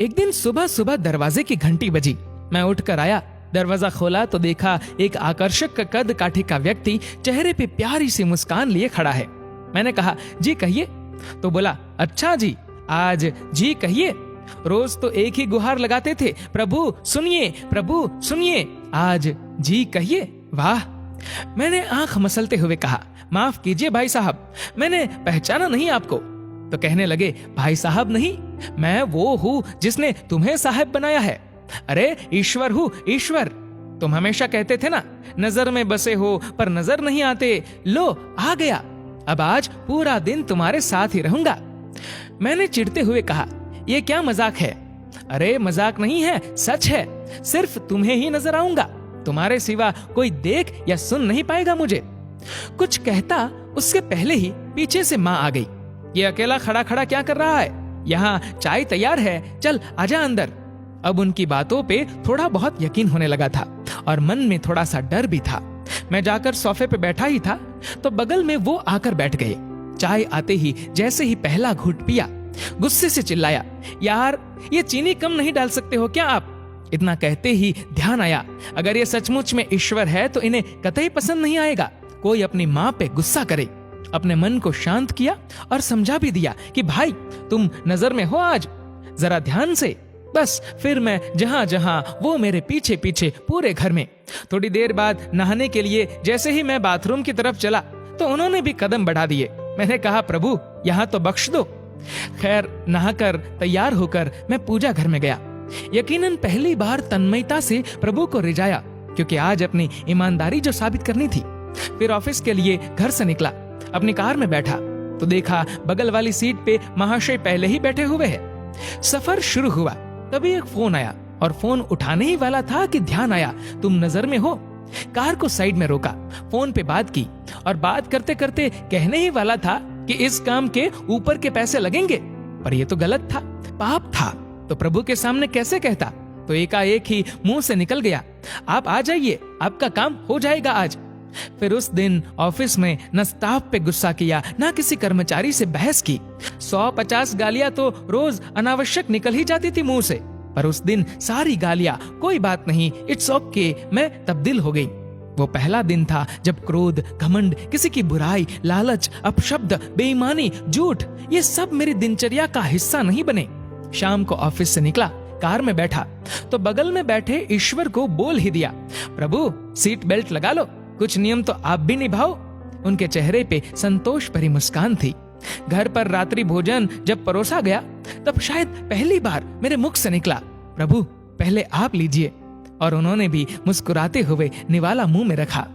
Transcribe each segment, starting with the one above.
एक दिन सुबह सुबह दरवाजे की घंटी बजी। मैं उठकर आया, दरवाजा खोला तो देखा एक आकर्षक कद काठी का व्यक्ति चेहरे पे प्यारी सी मुस्कान लिए खड़ा है। मैंने कहा, जी कहिए। तो बोला, अच्छा जी, आज जी कहिए। रोज तो एक ही गुहार लगाते थे, प्रभु सुनिए, प्रभु सुनिए, आज जी कहिए। वाह। मैंने आंख मसलते हुए कहा, माफ कीजिए भाई साहब, मैंने पहचाना नहीं आपको। तो कहने लगे, भाई साहब नहीं, मैं वो हूं जिसने तुम्हें साहब बनाया है। अरे ईश्वर हूं, ईश्वर। तुम हमेशा कहते थे ना, नजर में बसे हो पर नजर नहीं आते। लो आ गया, अब आज पूरा दिन तुम्हारे साथ ही रहूंगा। मैंने चिढ़ते हुए कहा, यह क्या मजाक है? अरे मजाक नहीं है, सच है। सिर्फ तुम्हें ही नजर आऊंगा, तुम्हारे सिवा कोई देख या सुन नहीं पाएगा मुझे। कुछ कहता उसके पहले ही पीछे से माँ आ गई। ये अकेला खड़ा खड़ा क्या कर रहा है? यहाँ चाय तैयार है, चल आजा अंदर। अब उनकी बातों पे थोड़ा बहुत यकीन होने लगा था और मन में थोड़ा सा डर भी था। मैं जाकर सोफे पे बैठा ही था तो बगल में वो आकर बैठ गए। चाय आते ही जैसे ही पहला घूंट पिया, गुस्से से चिल्लाया, यार ये चीनी कम नहीं डाल सकते हो क्या आप? इतना कहते ही ध्यान आया, अगर ये सचमुच में ईश्वर है तो इन्हें कतई पसंद नहीं आएगा कोई अपनी माँ पे गुस्सा करे। अपने मन को शांत किया और समझा भी दिया कि भाई तुम नजर में हो आज, जरा ध्यान से। बस फिर मैं जहां जहां वो मेरे पीछे पीछे पूरे घर में। थोड़ी देर बाद नहाने के लिए जैसे ही मैं बाथरूम की तरफ चला तो उन्होंने भी कदम बढ़ा दिए। मैंने कहा, प्रभु यहाँ तो बख्श दो। खैर नहाकर तैयार होकर मैं पूजा घर में गया। यकीनन पहली बार तन्मयता से प्रभु को रिझाया, क्योंकि आज अपनी ईमानदारी जो साबित करनी थी। फिर ऑफिस के लिए घर से निकला, अपनी कार में बैठा तो देखा बगल वाली सीट पे महाशय पहले ही बैठे हुए हैं। सफर शुरू हुआ, तभी एक फोन आया और फोन उठाने ही वाला था कि ध्यान आया, तुम नजर में हो। कार को साइड में रोका, फोन पे बात की और बात करते करते कहने ही वाला था कि इस काम के ऊपर के पैसे लगेंगे, पर यह तो गलत था, पाप था, तो प्रभु के सामने कैसे कहता। तो एकाएक ही मुंह से निकल गया, आप आ जाइए, आपका काम हो जाएगा आज। फिर उस दिन ऑफिस में न स्टाफ पे गुस्सा किया, न किसी कर्मचारी से बहस की। 150 गालियां तो रोज अनावश्यक निकल ही जाती थी मुंह से, पर उस दिन सारी गालियां कोई बात नहीं, इट्स ओके, मैं तब्दील हो गई। वो पहला दिन था जब क्रोध, घमंड, किसी की बुराई, लालच, अपशब्द, बेईमानी, झूठ, ये सब मेरी दिनचर्या का हिस्सा नहीं बने। शाम को ऑफिस से निकला, कार में बैठा तो बगल में बैठे ईश्वर को बोल ही दिया, प्रभु सीट बेल्ट लगा लो, कुछ नियम तो आप भी निभाओ। उनके चेहरे पे संतोष भरी मुस्कान थी। घर पर रात्रि भोजन जब परोसा गया तब शायद पहली बार मेरे मुख से निकला, प्रभु पहले आप लीजिए, और उन्होंने भी मुस्कुराते हुए निवाला मुंह में रखा।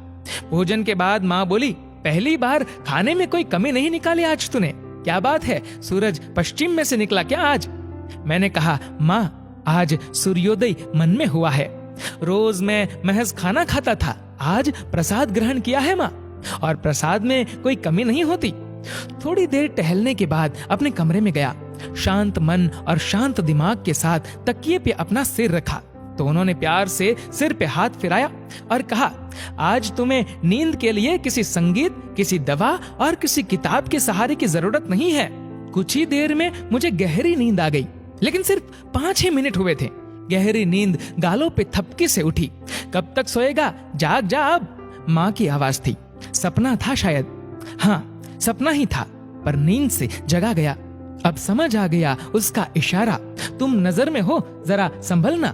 भोजन के बाद माँ बोली, पहली बार खाने में कोई कमी नहीं निकाली आज तूने, क्या बात है, सूरज पश्चिम में से निकला क्या आज? मैंने कहा, माँ आज सूर्योदय मन में हुआ है, रोज मैं महज खाना खाता था, आज प्रसाद ग्रहण किया है माँ, और प्रसाद में कोई कमी नहीं होती। थोड़ी देर टहलने के बाद अपने कमरे में गया, शांत मन और शांत दिमाग के साथ तकिए पे अपना सिर रखा तो उन्होंने प्यार से सिर पे हाथ फिराया और कहा, आज तुम्हें नींद के लिए किसी संगीत, किसी दवा और किसी किताब के सहारे की जरूरत नहीं है। कुछ ही देर में मुझे गहरी नींद आ गई, लेकिन सिर्फ 5-6 मिनट हुए थे। गहरी नींद गालों पे थपकी से उठी। कब तक सोएगा, जाग जा अब। माँ की आवाज थी, सपना था शायद। हाँ सपना ही था, पर नींद से जगा गया। अब समझ आ गया उसका इशारा, तुम नजर में हो, जरा संभलना।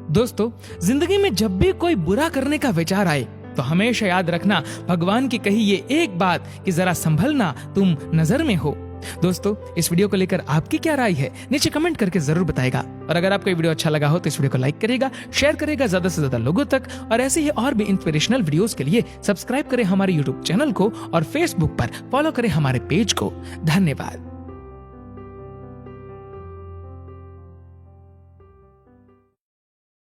दोस्तों, जिंदगी में जब भी कोई बुरा करने का विचार आए तो हमेशा याद रखना भगवान की कही ये एक बात कि जरा संभलना, तुम नजर में हो। दोस्तों, इस वीडियो को लेकर आपकी क्या राय है नीचे कमेंट करके जरूर बताएगा। और अगर आपको ये वीडियो अच्छा लगा हो तो इस वीडियो को लाइक करेगा, शेयर करेगा ज्यादा से ज्यादा लोगों तक, और ऐसे ही और भी इंस्पिरेशनल वीडियोस के लिए सब्सक्राइब करें हमारे यूट्यूब चैनल को और फेसबुक पर फॉलो करें हमारे पेज को। धन्यवाद।